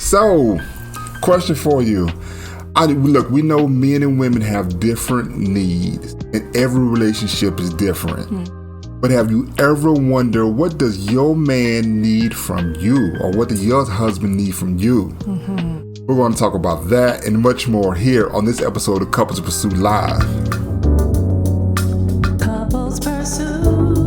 So, question for you. Look, we know men and women have different needs, and every relationship is different. But have you ever wondered, what does your man need from you, or what does your husband need from you? We're going to talk about that and much more here on this episode of Couples Pursuit Live. Couples Pursuit.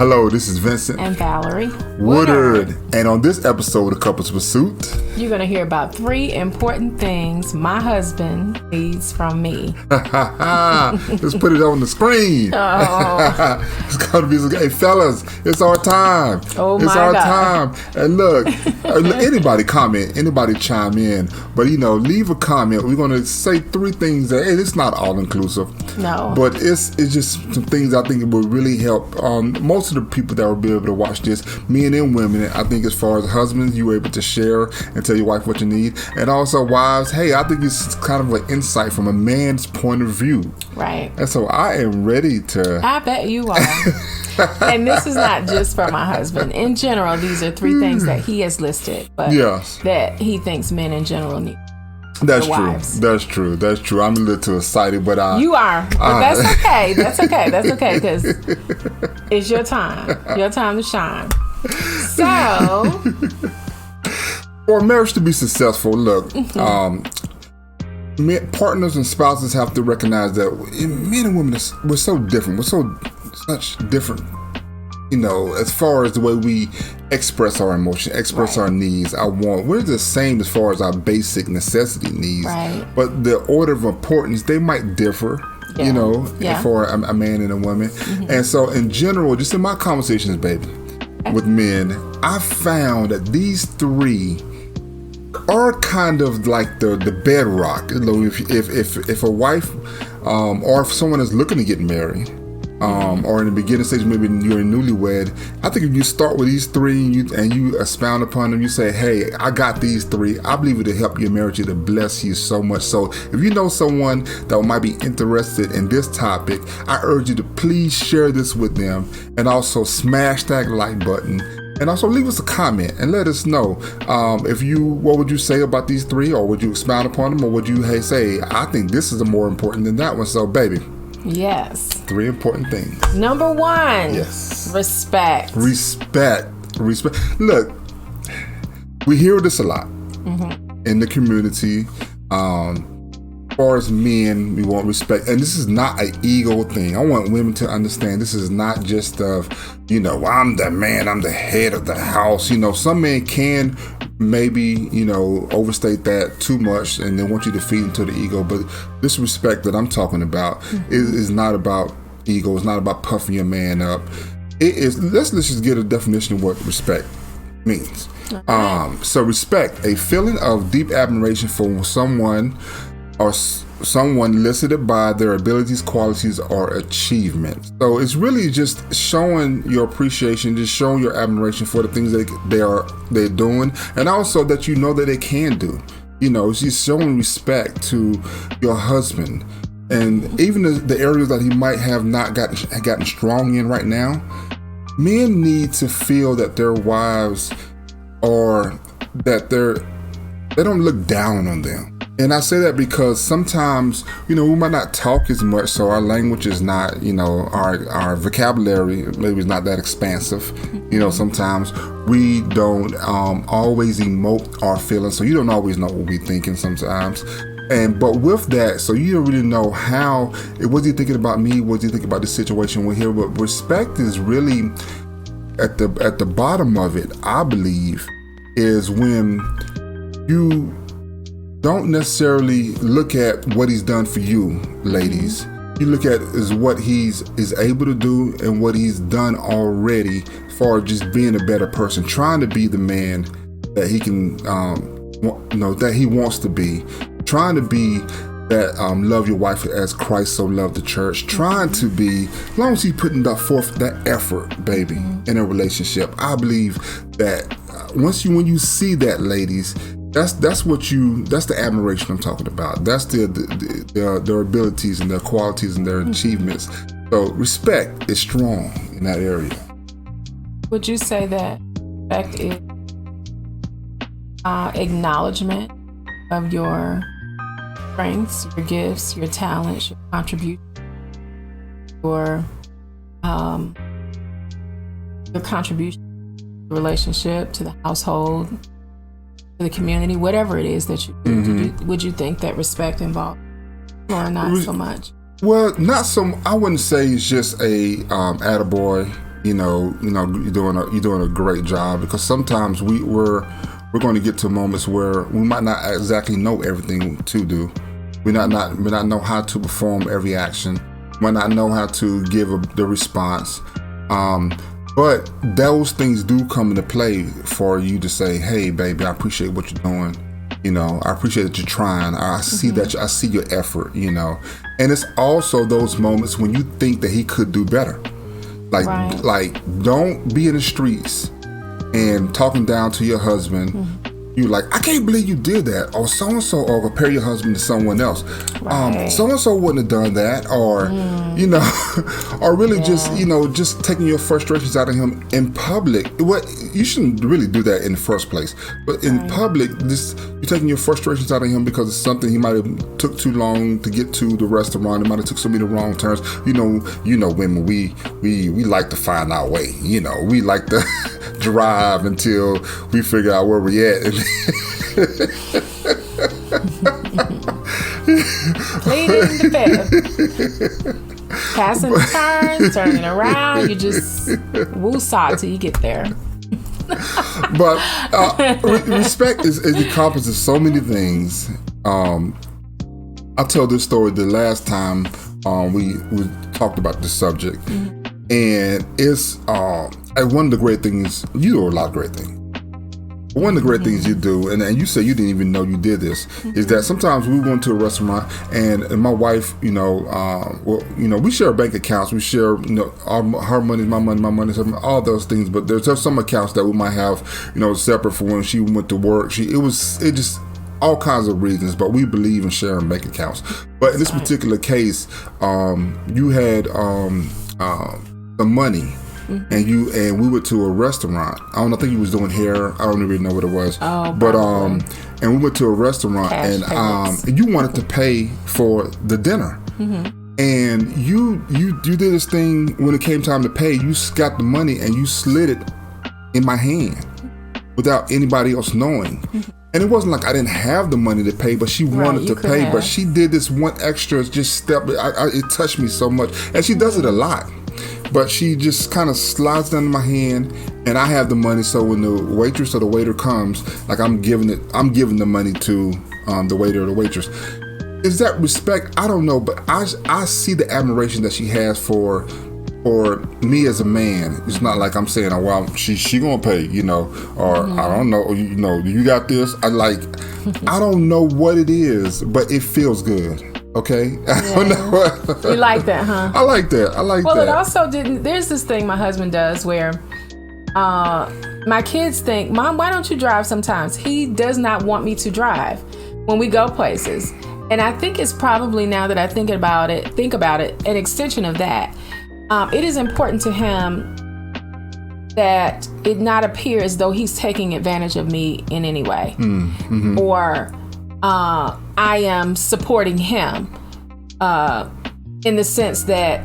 Hello, this is Vincent and Valerie Woodard. And on this episode of Couples Pursuit, you're going to hear about 3 important things my husband needs from me. Let's put it on the screen. Oh. It's going to be, hey fellas, it's our time. Oh it's my our God. time. And look, anybody comment, anybody chime in, but leave a comment. We're going to say 3 things that, hey, it's not all inclusive. No. But it's just some things I think it will really help most of the people that will be able to watch this, men and women. I think as far as husbands, you were able to share and tell your wife what you need. And also wives, hey, I think it's kind of an insight from a man's point of view. Right. And so I am ready to... I bet you are. And this is not just for my husband. In general, these are 3 things that he has listed, but that he thinks men in general need. That's true. That's true. That's true. I'm a little too excited, but you are. But that's okay. That's okay. That's okay, because it's your time. Your time to shine. So, for a marriage to be successful, look, partners and spouses have to recognize that men and women, we're so different. We're such different, as far as the way we express our emotions, express our needs, our want. We're the same as far as our basic necessity needs. Right. But the order of importance, they might differ. For a man and a woman. And so in general, just in my conversations, baby, with men, I found that these 3 are kind of like the bedrock. If a wife or if someone is looking to get married, or in the beginning stage, maybe you're a newlywed, I think if you start with these 3 and you expound upon them, you say, hey, I got these 3, I believe it'll help your marriage, it'll bless you so much. So if you know someone that might be interested in this topic, I urge you to please share this with them, and also smash that like button, and also leave us a comment and let us know what would you say about these 3, or would you expound upon them, or would you say, I think this is more important than that one. So baby, yes. 3 important things. Number 1. Yes. Respect. Look, we hear this a lot in the community. As far as men, we want respect. And this is not an ego thing. I want women to understand this is not just I'm the man, I'm the head of the house. Some men can maybe, overstate that too much, and they want you to feed into the ego. But this respect that I'm talking about is not about ego. It's not about puffing your man up. It is, let's just get a definition of what respect means. So respect, a feeling of deep admiration for someone or someone listed by their abilities, qualities, or achievements. So it's really just showing your appreciation, just showing your admiration for the things that they're doing, and also that you know that they can do. It's just showing respect to your husband, and even the areas that he might have not gotten strong in right now. Men need to feel that their wives they don't look down on them. And I say that because sometimes, we might not talk as much, so our language is not, our vocabulary maybe is not that expansive. Sometimes we don't always emote our feelings, so you don't always know what we're thinking sometimes. But with that, so you don't really know was he thinking about me? Was he thinking about the situation we're here? But respect is really at the bottom of it, I believe, is when you don't necessarily look at what he's done for you, ladies. You look at is what he's able to do and what he's done already for just being a better person, trying to be the man that he can, that he wants to be, trying to be that love your wife as Christ so loved the church, trying to be, as long as he's putting forth that effort, baby, in a relationship. I believe that when you see that, ladies, that's the admiration I'm talking about. That's their abilities and their qualities and their achievements. So respect is strong in that area. Would you say that respect is acknowledgement of your strengths, your gifts, your talents, your contributions, your contribution to the relationship, to the household, to the community, whatever it is that you do? Would you think that respect involved, or not so much? Well, not so. I wouldn't say it's just a attaboy. You're doing a great job, because sometimes we're going to get to moments where we might not exactly know everything to do. We not know how to perform every action. We might not know how to give the response. But those things do come into play for you to say, "Hey, baby, I appreciate what you're doing. I appreciate that you're trying. I see that. I see your effort. And it's also those moments when you think that he could do better. Like, don't be in the streets and talking down to your husband. You like, I can't believe you did that, or so and so, or compare your husband to someone else. So and so wouldn't have done that, or or really just taking your frustrations out of him in public. What you shouldn't really do that in the first place, but in public, you're taking your frustrations out of him because it's something he might have took too long to get to the restaurant. He might have took so many wrong turns. Women, we like to find our way. We like to drive until we figure out where we at. Leading the fifth, passing the turns, turning around, you just woo-saw till you get there. But respect is encompasses so many things. I'll tell this story the last time we talked about this subject, and it's one of the great things. You do a lot of great things. One of the great things you do, and you say you didn't even know you did this, is that sometimes we went to a restaurant, and my wife, we share bank accounts. We share, her money, my money, all those things. But there's some accounts that we might have, separate for when she went to work. It just all kinds of reasons, but we believe in sharing bank accounts. But in this particular case, you had the money. And we went to a restaurant. I think he was doing hair. I don't even know what it was. And we went to a restaurant, and you wanted to pay for the dinner. And you did this thing when it came time to pay. You got the money and you slid it in my hand without anybody else knowing. And it wasn't like I didn't have the money to pay, but she wanted to pay. But she did this one extra step. It touched me so much, and she does it a lot. But she just kind of slides down my hand, and I have the money. So when the waitress or the waiter comes, like I'm giving the money to the waiter or the waitress. Is that respect? I don't know, but I see the admiration that she has for me as a man. It's not like I'm saying, "Oh, well, she gonna pay," or I don't know, you got this. I don't know what it is, but it feels good. Okay. I don't know. You like that, huh? I like that. Well, it also there's this thing my husband does where my kids think, "Mom, why don't you drive sometimes?" He does not want me to drive when we go places. And I think it's probably, now that I think about it, an extension of that. It is important to him that it not appear as though he's taking advantage of me in any way, or I am supporting him in the sense that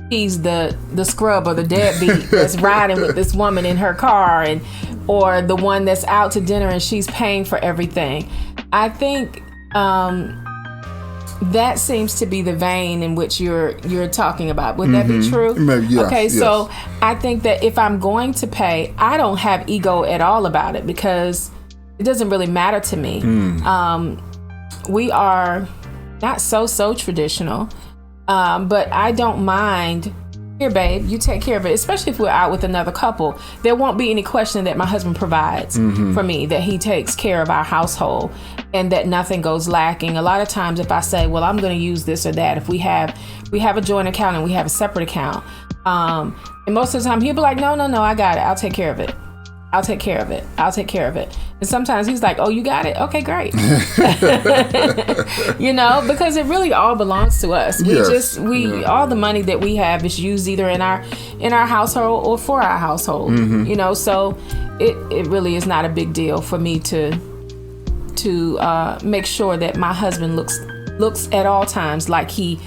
he's the scrub or the deadbeat that's riding with this woman in her car, or the one that's out to dinner and she's paying for everything. I think that seems to be the vein in which you're talking about. Would that be true? Maybe, yeah. Okay, yes. So I think that if I'm going to pay, I don't have ego at all about it, because it doesn't really matter to me. We are not so traditional, but I don't mind. Here, babe, you take care of it. Especially if we're out with another couple, there won't be any question that my husband provides for me, that he takes care of our household, and that nothing goes lacking. A lot of times, if I say, "Well, I'm going to use this or that," if we have a joint account and we have a separate account, and most of the time he'll be like, "No, I got it. I'll take care of it." I'll take care of it. I'll take care of it. And sometimes he's like, oh, you got it? Okay, great. You know, because it really all belongs to us. All the money that we have is used either in our household or for our household. You know, so it really is not a big deal for me to make sure that my husband looks at all times like he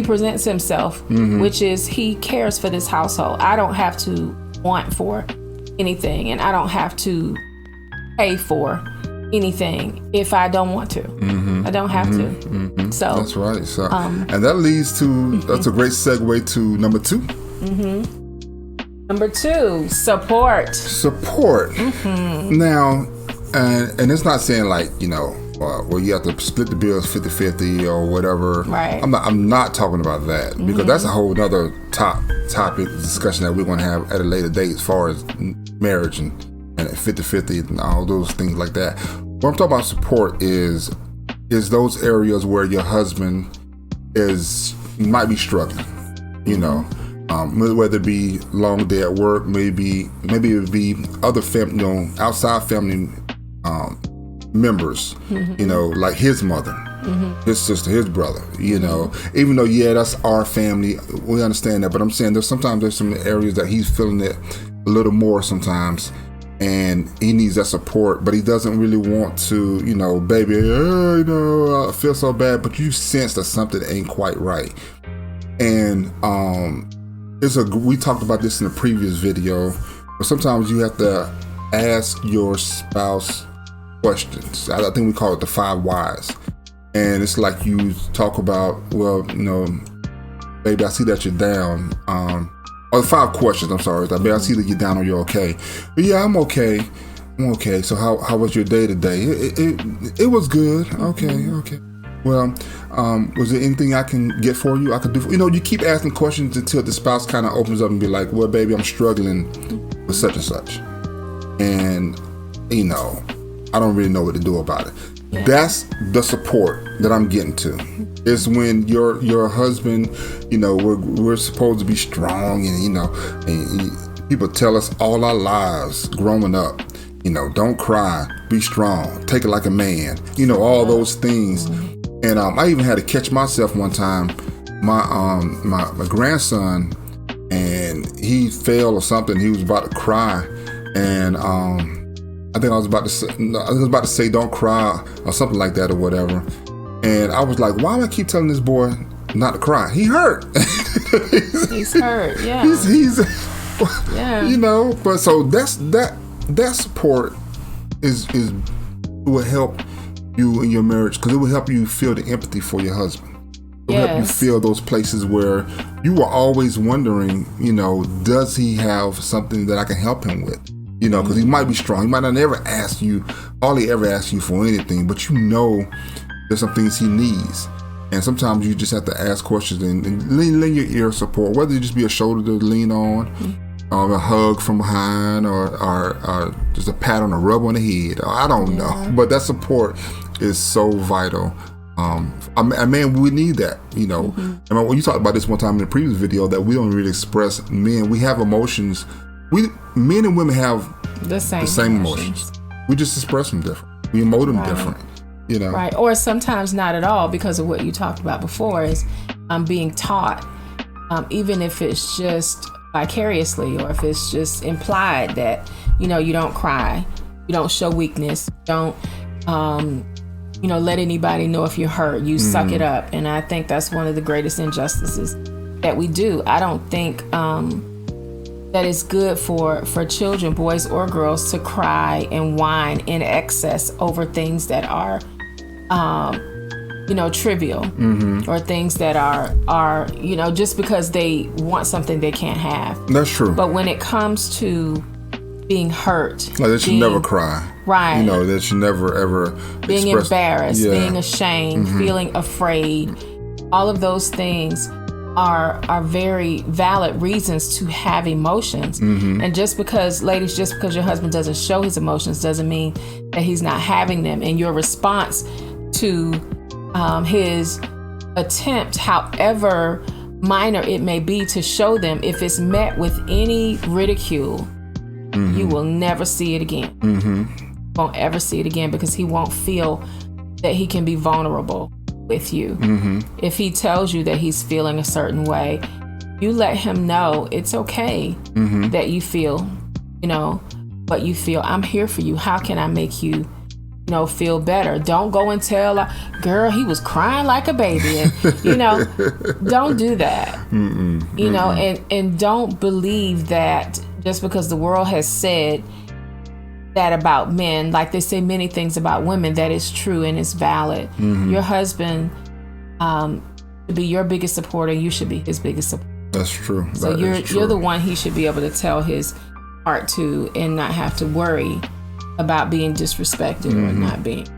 presents himself, which is he cares for this household. I don't have to want for anything, and I don't have to pay for anything if I don't want to. I don't have to. So that's right. So and that leads to that's a great segue to number 2. Number 2, support. Now, and it's not saying like, you know, well, you have to split the bills 50-50 or whatever. Right. I'm not talking about that, because that's a whole other topic discussion that we're going to have at a later date as far as marriage and 50-50 and all those things like that. What I'm talking about support is those areas where your husband might be struggling, you know, whether it be long day at work, maybe it be other family, you know, outside family members, you know, like his mother, his sister, his brother, you know, even though, that's our family, we understand that, but I'm saying there's some areas that he's feeling it a little more sometimes, and he needs that support, but he doesn't really want to, you know, baby, you know, I feel so bad, but you sense that something ain't quite right. And we talked about this in the previous video, but sometimes you have to ask your spouse questions. I think we call it the 5 whys. And it's like you talk about, well, you know, baby, I see that you're down. Or the 5 questions, I'm sorry. Baby, I see that you're down or you're okay. But yeah, I'm okay. So how was your day today? It was good. Okay. Well, was there anything I can get for you? I could do you know, you keep asking questions until the spouse kind of opens up and be like, well, baby, I'm struggling with such and such. And, you know, I don't really know what to do about it. Yeah. That's the support that I'm getting to. It's when your husband, you know, we're supposed to be strong, and, you know, and people tell us all our lives growing up, you know, don't cry, be strong, take it like a man, you know, all those things. And I even had to catch myself one time. My grandson, and he fell or something. He was about to cry, and I think I was about to say don't cry or something like that or whatever. And I was like, why do I keep telling this boy not to cry? He hurt. He's hurt. Yeah. He's you know. But so that support will help you in your marriage, because it will help you feel the empathy for your husband. It will help you feel those places where you were always wondering, you know, does he have something that I can help him with? You know, because he might be strong. He might not ever ask you, all he ever asks you for anything, but you know there's some things he needs. And sometimes you just have to ask questions and lend your ear support, whether it just be a shoulder to lean on, or a hug from behind, or just a pat on the rub on the head. Or I don't know. But that support is so vital. Man, we need that, you know. And when you talked about this one time in the previous video, that we don't really express men. We have emotions. Men and women have the same emotions. We just express them different. We emote them different, you know. Right, or sometimes not at all, because of what you talked about before is being taught, even if it's just vicariously, or if it's just implied that, you know, you don't cry, you don't show weakness, don't, you know, let anybody know if you're hurt, you suck it up. And I think that's one of the greatest injustices that we do. I don't think that it's good for children, boys or girls, to cry and whine in excess over things that are, you know, trivial, or things that are, you know, just because they want something they can't have. That's true. But when it comes to being hurt, like they should never cry. Right. You know, they should never ever being embarrassed, being ashamed, feeling afraid. All of those things are very valid reasons to have emotions. And just because your husband doesn't show his emotions doesn't mean that he's not having them. And your response to his attempt, however minor it may be, to show them, if it's met with any ridicule, you will never see it again. Won't ever see it again, because he won't feel that he can be vulnerable with you. If he tells you that he's feeling a certain way, you let him know it's okay that you feel, what you feel. I'm here for you. How can I make you, feel better? Don't go and tell, girl, he was crying like a baby. And, don't do that. And don't believe that just because the world has said that about men, like they say many things about women, that is true and is valid. Your husband should be your biggest supporter. You should be his biggest supporter. That's true. So you're the one he should be able to tell his heart to, and not have to worry about being disrespected or not being.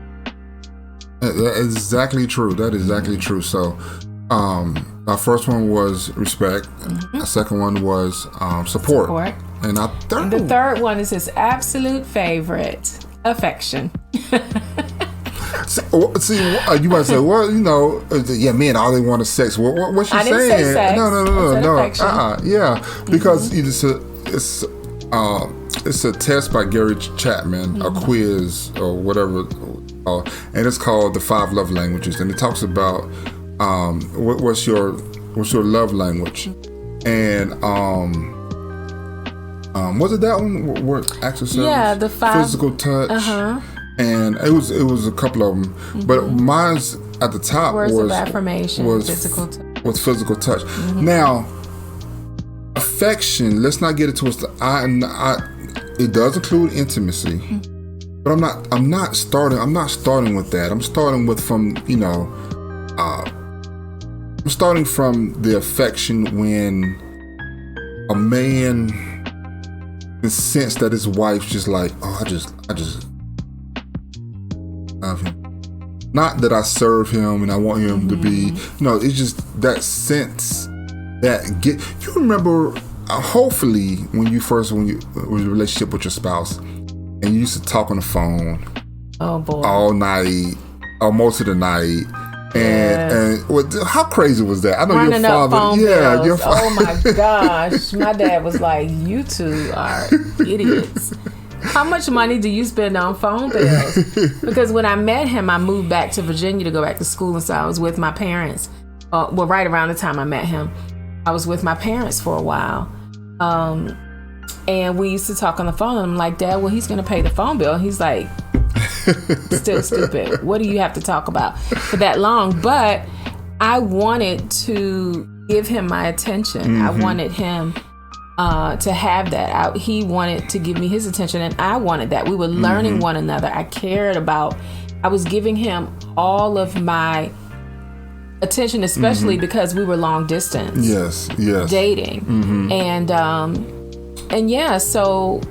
That is exactly true. That is exactly true. So our first one was respect. The second one was support. And the third one is his absolute favorite, affection. See, you might say, well, yeah, men, all they want is sex. What's she saying? I didn't say sex. No. Yeah, because it's a test by Gary Chapman, a quiz or whatever, and it's called the 5 Love Languages, and it talks about what's your love language, and was it that one? What acts of service? Yeah, the 5 physical touch. And it was a couple of them, but mine's at the top words of affirmation, physical touch. Was physical touch. Now, affection. Let's not get it twisted. It does include intimacy, but I'm not starting with that. I'm starting with I'm starting from the affection when a man can sense that his wife's just like, I just love him. Not that I serve him and I want him to be. It's just that sense that you remember. Hopefully, when you was in a relationship with your spouse, and you used to talk on the phone. Oh boy. All night, or most of the night. And how crazy was that? I know running your father. Up phone bills. Oh my gosh, my dad was like, "You two are idiots." How much money do you spend on phone bills? Because when I met him, I moved back to Virginia to go back to school, and so I was with my parents. Right around the time I met him, I was with my parents for a while, and we used to talk on the phone. And I'm like, "Dad, well, he's going to pay the phone bill." And he's like, "Still stupid. What do you have to talk about for that long?" But I wanted to give him my attention. I wanted him to have that. He wanted to give me his attention, and I wanted that. We were learning one another. I was giving him all of my attention, especially because we were long distance. Yes. Dating. And yeah, so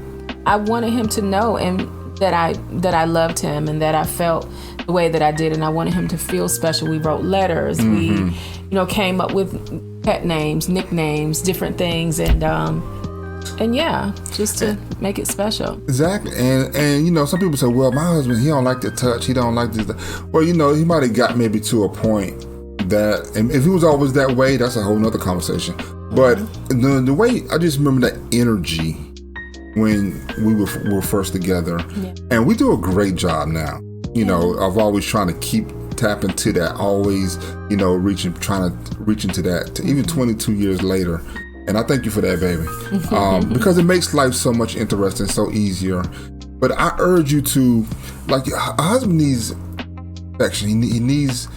I wanted him to know and that I loved him and that I felt the way that I did, and I wanted him to feel special. We wrote letters. We, came up with pet names, nicknames, different things, and yeah, just to make it special. Exactly. And some people say, well, my husband, he don't like to touch, he don't like this. Well, he might have got maybe to a point that, and if he was always that way, that's a whole nother conversation. But the way, I just remember that energy when we were first together, and we do a great job now. Of always trying to tap into that, always, trying to reach into that, even 22 years later. And I thank you for that, baby, because it makes life so much interesting, so easier. But I urge you to, like, a husband needs affection. He needs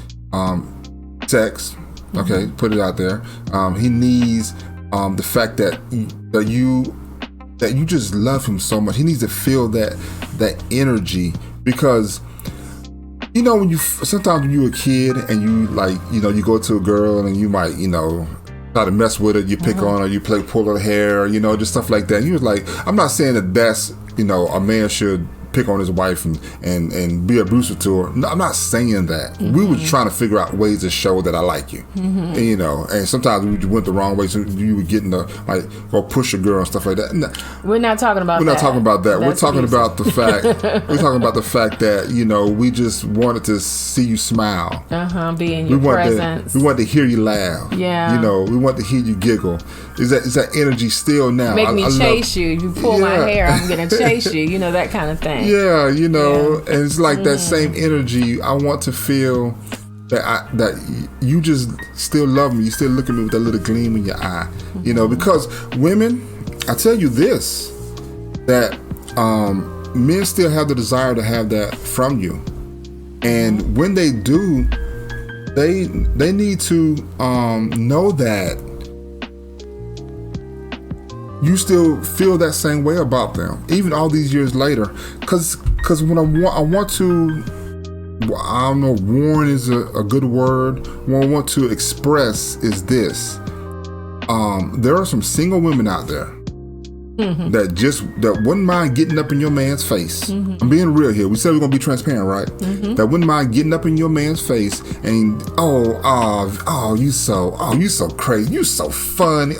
sex. Okay, put it out there. He needs the fact that you just love him so much. He needs to feel that energy, because when sometimes when you're a kid and you you go to a girl and you might try to mess with her, you pick on her, you pull her hair, just stuff like that. And you was like, I'm not saying that that's a man should pick on his wife and be abusive to her. No, I'm not saying that. We were trying to figure out ways to show that I like you. And, you know, and sometimes we went the wrong way, so you were getting the, like, go push a girl and stuff like that. No, we're not talking about that. We're not talking about that. That's We're talking abusive. about the fact. We're talking about the fact that, you know, we just wanted to see you smile. Be in your presence. We wanted to hear you laugh. Yeah. You know, we want to hear you giggle. Is that energy still now? Make me chase you. You pull my hair, I'm gonna chase you. You know, that kind of thing. Yeah, you know, and it's like that same energy. I want to feel that you just still love me. You still look at me with that little gleam in your eye. You know, because women, I tell you this, that men still have the desire to have that from you, and when they do, they need to know that you still feel that same way about them, even all these years later. Because when I want to, I don't know, warn is a good word. What I want to express is this: there are some single women out there that wouldn't mind getting up in your man's face. I'm being real here. We said we're gonna be transparent, right? That wouldn't mind getting up in your man's face and you so crazy, you so funny,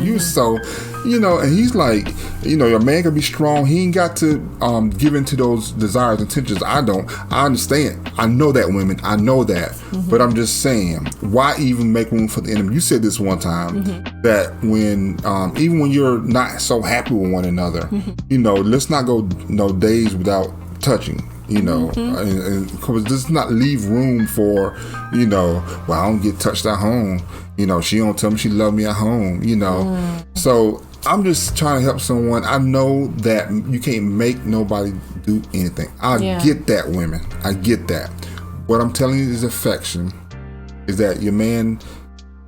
you so, you know. And he's like, you know, your man can be strong. He ain't got to give into those desires and intentions. I understand. I know that, women. I know that. But I'm just saying, why even make room for the enemy? You said this one time that when even when you're not so happy with one another, you know, let's not go days without touching. You know, and because does not leave room for, you know, well, I don't get touched at home. You know, she don't tell me she love me at home. You know, so I'm just trying to help someone. I know that you can't make nobody do anything. I get that, women. I get that. What I'm telling you is affection. Is that your man?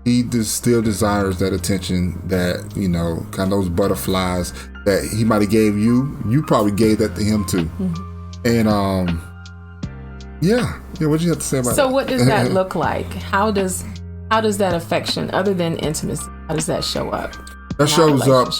He still desires that attention, that, you know, kind of those butterflies that he might have gave you. You probably gave that to him too. And what you have to say about that? So what does that look like? How does that affection, other than intimacy, how does that show up? That shows up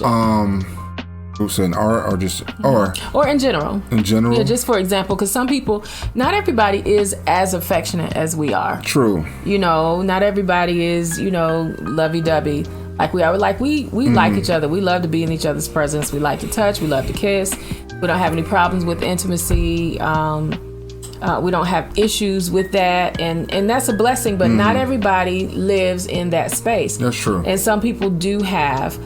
in art or just or in general. In general. Yeah, just for example, because some people, not everybody is as affectionate as we are. True. You know, not everybody is, you know, lovey-dovey like we are. Like we like each other. We love to be in each other's presence. We like to touch. We love to kiss. We don't have any problems with intimacy. We don't have issues with that, and that's a blessing. But not everybody lives in that space. That's true. And some people do have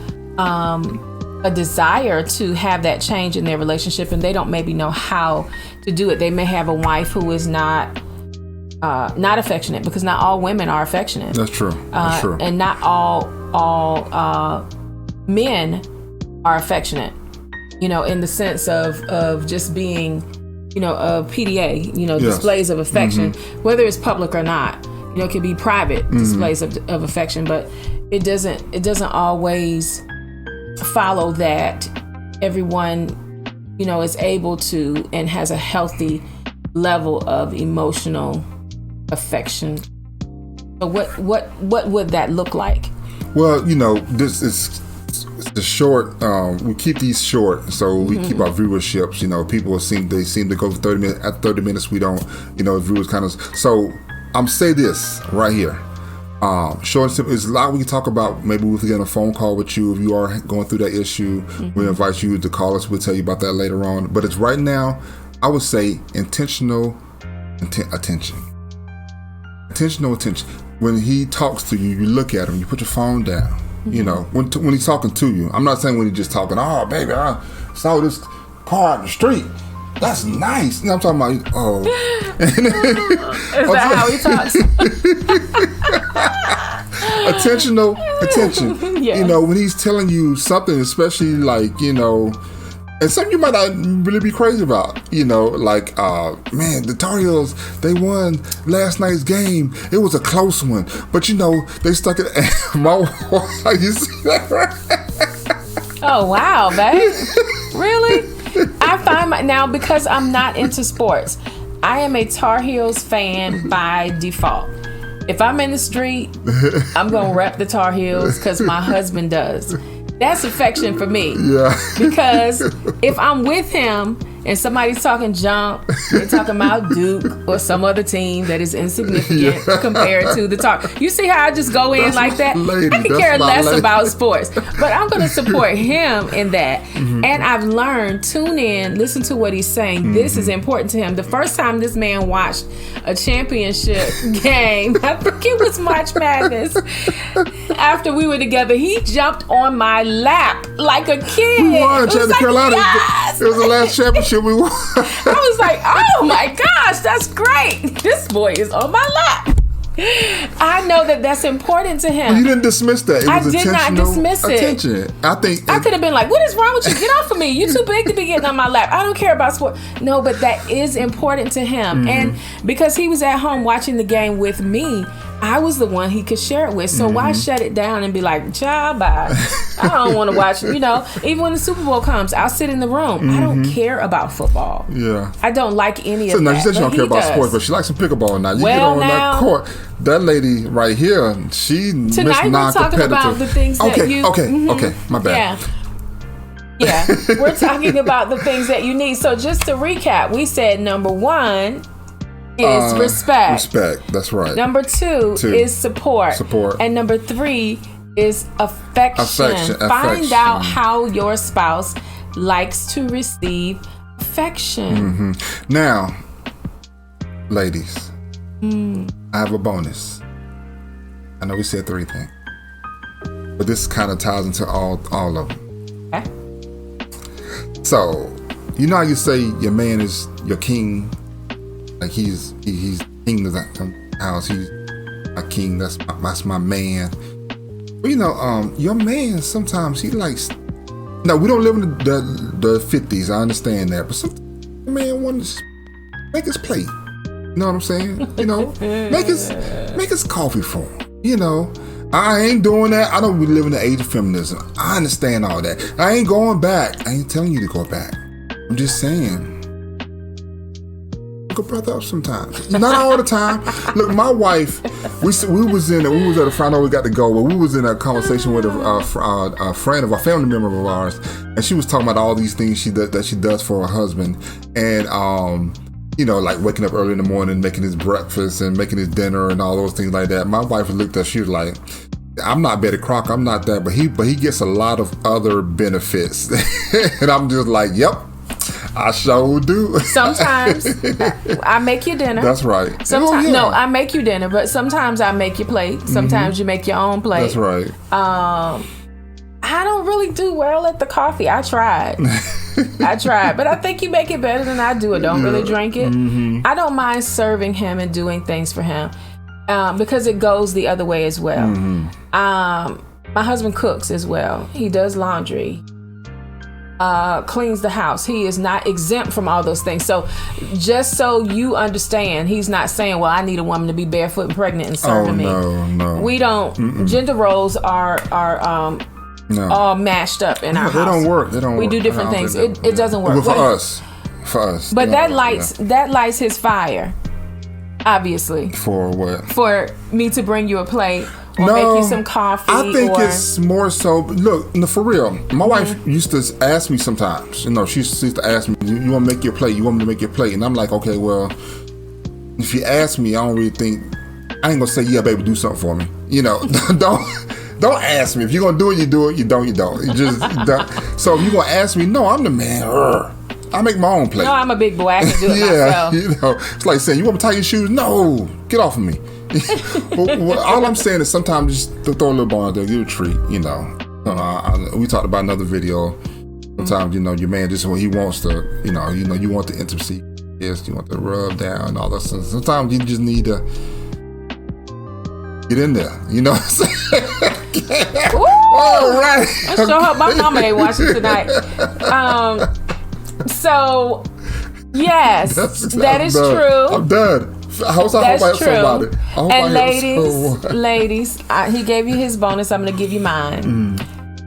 a desire to have that change in their relationship, and they don't maybe know how to do it. They may have a wife who is not affectionate, because not all women are affectionate. That's true. That's true. And not all men are affectionate. You know, in the sense of just being, you know, a PDA, you know, displays of affection, whether it's public or not. You know, it could be private displays of affection, but it doesn't always follow that everyone, you know, is able to and has a healthy level of emotional affection. So what would that look like? Well, you know, this is the short. We keep these short, so we keep our viewerships. You know, people seem to go for 30 minutes. At 30 minutes, we don't. You know, viewers kind of. So I'm say this right here. Short and simple. There's a lot we can talk about. Maybe we can get a phone call with you if you are going through that issue. We invite you to call us. We'll tell you about that later on. But it's right now. I would say intentional attention. Intentional attention. When he talks to you, you look at him. You put your phone down. You know, when he's talking to you. I'm not saying when he's just talking. Oh, baby, I saw this car out the street. That's nice. And I'm talking about, Is that how he talks? attention. Yeah. You know, when he's telling you something, especially like, you know, and something you might not really be crazy about, you know, like, man, the Tar Heels, they won last night's game. It was a close one, but you know, they stuck it. My wife, you see that, right? Oh wow, babe, really? I find now, because I'm not into sports, I am a Tar Heels fan by default. If I'm in the street, I'm gonna rep the Tar Heels because my husband does. That's affection for me. Yeah. Because if I'm with him and somebody's talking junk, they're talking about Duke or some other team that is insignificant compared to the talk. You see how I just go in like that? Lady, I could care less about sports, but I'm going to support him in that. And I've learned, tune in, listen to what he's saying. This is important to him. The first time this man watched a championship game, I think it was March Madness, after we were together, he jumped on my lap like a kid. We won North Carolina. Yes! It was the last championship we won. I was like, oh my gosh, that's great. This boy is on my lap. I know that that's important to him. Well, you didn't dismiss that. It was I did not dismiss it. Attention. I think I could have been like, what is wrong with you? Get off of me. You're too big to be getting on my lap. I don't care about sport. No, but that is important to him. And because he was at home watching the game with me, I was the one he could share it with. So why shut it down and be like, child, bye. I don't want to watch it. You know, even when the Super Bowl comes, I'll sit in the room. I don't care about football. Yeah. I don't like any so of now that. You said you don't care about sports, but she likes some pickleball now. You get on that court. That lady right here, she tonight we're talking about the things that you... Okay, my bad. Yeah, we're talking about the things that you need. So just to recap, we said number 1... is respect. Respect, that's right. Number 2 is support. And number 3 is affection. Find out how your spouse likes to receive affection. Now, ladies, I have a bonus. I know we said 3 things, but this kind of ties into all of them. Okay. So, you know how you say your man is your king? Like he's king of the house. He's a king. That's my man. But you know, your man sometimes he likes. Now we don't live in the 50s. I understand that, but sometimes the man wants to make his plate. You know what I'm saying? You know, make his coffee for him. You know, I ain't doing that. I don't live in the age of feminism. I understand all that. I ain't going back. I ain't telling you to go back. I'm just saying. Look a brother up sometimes. Not all the time. Look, my wife, we was at a friend. I know we got to go, but we was in a conversation with a friend of a family member of ours, and she was talking about all these things that she does for her husband, and you know, like waking up early in the morning, making his breakfast and making his dinner and all those things like that. My wife looked at, she was like, I'm not Betty Crocker, I'm not that, but he gets a lot of other benefits. And I'm just like, yep, I sure do. Sometimes I make you dinner. That's right. Sometimes no, I make you dinner, but sometimes I make your plate. Sometimes you make your own plate. That's right. I don't really do well at the coffee. I tried, but I think you make it better than I do. I don't really drink it. I don't mind serving him and doing things for him because it goes the other way as well. My husband cooks as well. He does laundry, cleans the house. He is not exempt from all those things. So just so you understand, he's not saying, well, I need a woman to be barefoot and pregnant and serving me. No. We don't. Gender roles are all mashed up in our house. They don't work. We do different things. It doesn't work. Well, for us. But that lights his fire, obviously. For what? For me to bring you a plate or make you some coffee. I think it's more so. Look, for real. My wife used to ask me sometimes. You know, she used to ask me, "You want to make your plate? You want me to make your plate?" And I'm like, "Okay, well, if you ask me, I don't really think I ain't gonna say, yeah, baby, do something for me. You know, Don't ask me. If you're gonna do it, you do it. You don't, you don't. You just don't. So if you're gonna ask me, no, I'm the man. I make my own plate. No, I'm a big boy. I can do it myself. You know, it's like saying, you want me to tie your shoes? No, get off of me. Well, all I'm saying is sometimes just throw a little bone out there, give a treat. You know, we talked about another video. Sometimes you know your man just he wants to. You know, you want the intimacy. Yes, you want to rub down and all that stuff. Sometimes you just need to get in there. You know what I'm saying? All right. I sure hope my mama ain't watching tonight. So, yes, that is true. I'm done. I hope I help somebody. And ladies, he gave you his bonus. I'm going to give you mine.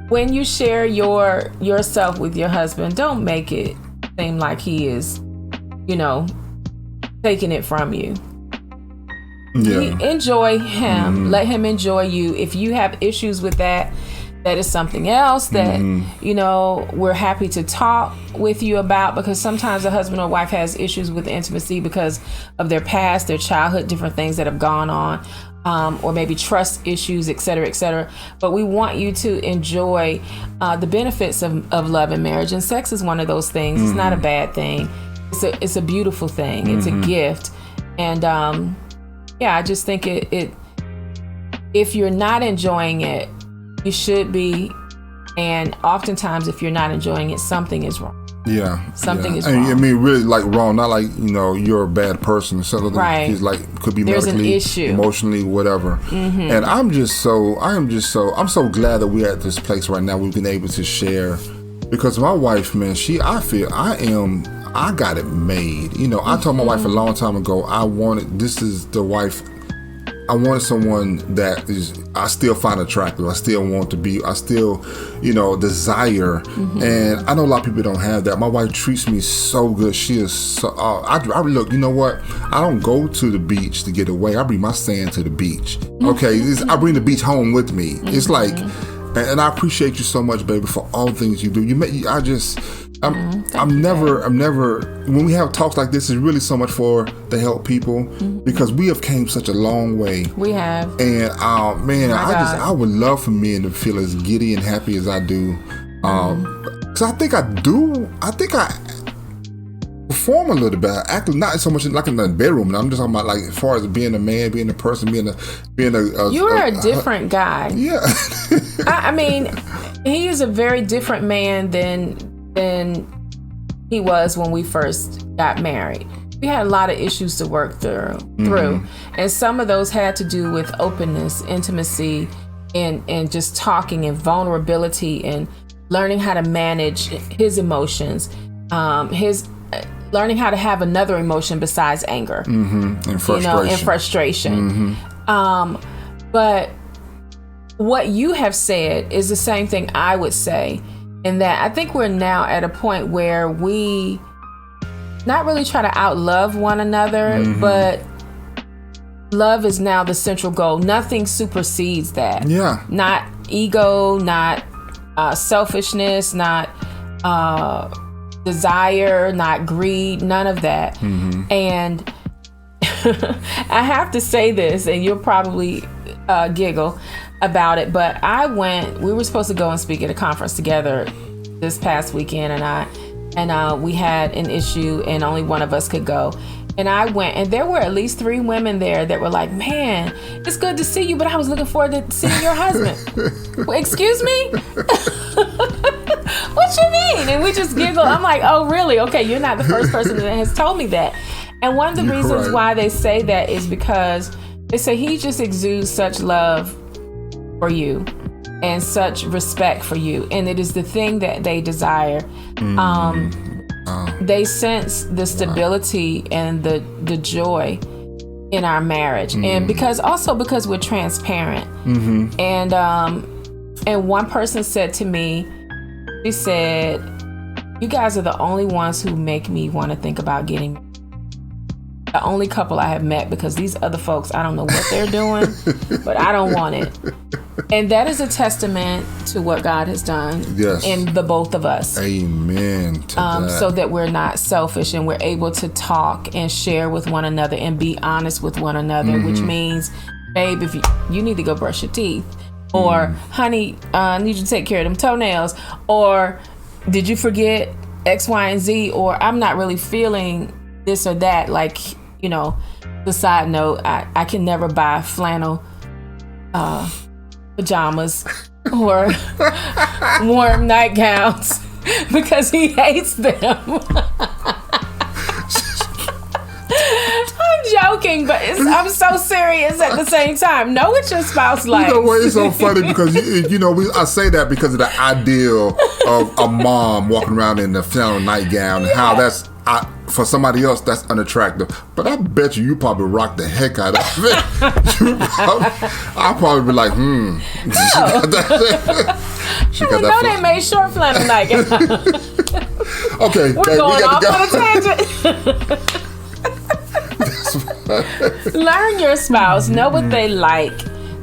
When you share yourself with your husband, don't make it seem like he is, taking it from you. Yeah. Enjoy him. Let him enjoy you. If you have issues with that, that is something else that, you know, we're happy to talk with you about, because sometimes a husband or wife has issues with intimacy because of their past, their childhood, different things that have gone on, or maybe trust issues, et cetera, et cetera. But we want you to enjoy the benefits of love and marriage. And sex is one of those things. It's not a bad thing. It's a beautiful thing. It's a gift. And I just think it if you're not enjoying it, you should be, and oftentimes if you're not enjoying it, something is wrong. Something is wrong. I mean, really, like wrong, not like, you know, you're a bad person. Something right. like could be There's medically, an issue. Emotionally, whatever. And I'm so glad that we're at this place right now. We've been able to share, because my wife, man, I got it made. You know, I told my wife a long time ago, I wanted someone that I still find attractive. I still, you know, desire. And I know a lot of people don't have that. My wife treats me so good. She is so, I look, you know what? I don't go to the beach to get away. I bring my sand to the beach. Okay. I bring the beach home with me. It's like, and I appreciate you so much, baby, for all the things you do. I'm never, when we have talks like this, it's really so much to help people, because we have came such a long way. We have. And man, I would love for men to feel as giddy and happy as I do. Cause I think I perform a little bit. I act not so much like in the bedroom. I'm just talking about, like, as far as being a man, being a person, being a you're a different guy. Yeah. I mean, he is a very different man than he was when we first got married. We had a lot of issues to work through. And some of those had to do with openness, intimacy, and just talking, and vulnerability, and learning how to manage his emotions, learning how to have another emotion besides anger, and frustration. You know, and frustration. But what you have said is the same thing I would say. In that I think we're now at a point where we not really try to outlove one another, but love is now the central goal. Nothing supersedes that. Yeah. Not ego, not selfishness, not desire, not greed, none of that. And I have to say this, and you'll probably giggle about it, but we were supposed to go and speak at a conference together this past weekend, and we had an issue and only one of us could go. And I went, and there were at least 3 women there that were like, man, it's good to see you, but I was looking forward to seeing your husband. Well, excuse me? What you mean? And we just giggled. I'm like, oh, really? Okay, you're not the first person that has told me that. And one of the reasons why they say that is because they say he just exudes such love for you and such respect for you, and it is the thing that they desire. They sense the stability and the joy in our marriage, and because we're transparent. And one person said to me, she said, "You guys are the only ones who make me want to think about getting married. The only couple I have met, because these other folks, I don't know what they're doing, but I don't want it." And that is a testament to what God has done in the both of us. Amen. So that we're not selfish, and we're able to talk and share with one another and be honest with one another, which means, babe, if you need to go brush your teeth, or honey, I need you to take care of them toenails, or did you forget X, Y, and Z, or I'm not really feeling this or that. Like, you know, the side note, I can never buy flannel pajamas or warm nightgowns because he hates them. I'm joking, but I'm so serious at the same time. Know what your spouse likes. You know what? It's so funny because I say that because of the ideal of a mom walking around in a flannel nightgown, and how that's for somebody else that's unattractive. But I bet you probably rock the heck out of it. I'll probably be like, She got that. They made short flannel nightgown. Okay, we're going off on a tangent. Learn your spouse. Know what they like.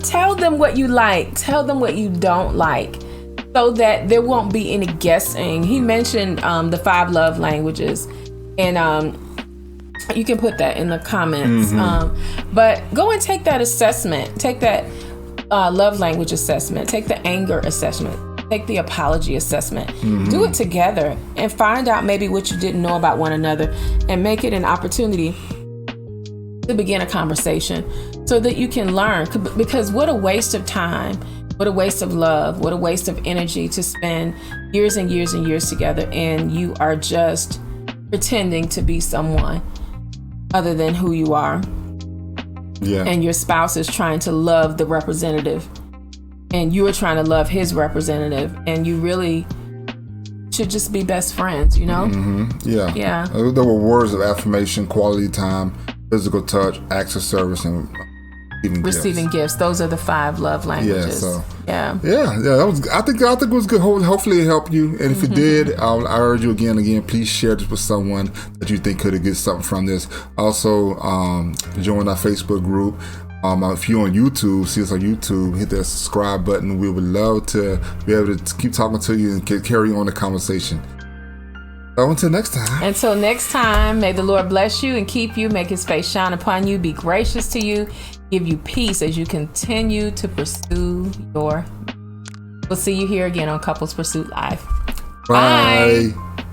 Tell them what you like. Tell them what you don't like. so that there won't be any guessing. He mentioned the 5 love languages, and you can put that in the comments. But go and take that assessment. Take that love language assessment. Take the anger assessment. Take the apology assessment. Do it together and find out maybe what you didn't know about one another, and make it an opportunity to begin a conversation so that you can learn. Because what a waste of time, what a waste of love, what a waste of energy to spend years and years and years together, and you are just pretending to be someone other than who you are. Yeah. And your spouse is trying to love the representative, and you are trying to love his representative, and you really should just be best friends, you know? Yeah. Yeah. There were words of affirmation, quality time, physical touch, acts of service, and receiving gifts. Those are the 5 love languages. Yeah. That was. I think it was good. Hopefully, it helped you. And if it did, I urge you again. Please share this with someone that you think could get something from this. Also, join our Facebook group. If you're on YouTube, see us on YouTube. Hit that subscribe button. We would love to be able to keep talking to you and carry on the conversation. So until next time. Until next time, may the Lord bless you and keep you, make his face shine upon you, be gracious to you, give you peace as you continue to pursue your... We'll see you here again on Couples Pursuit Live. Bye. Bye.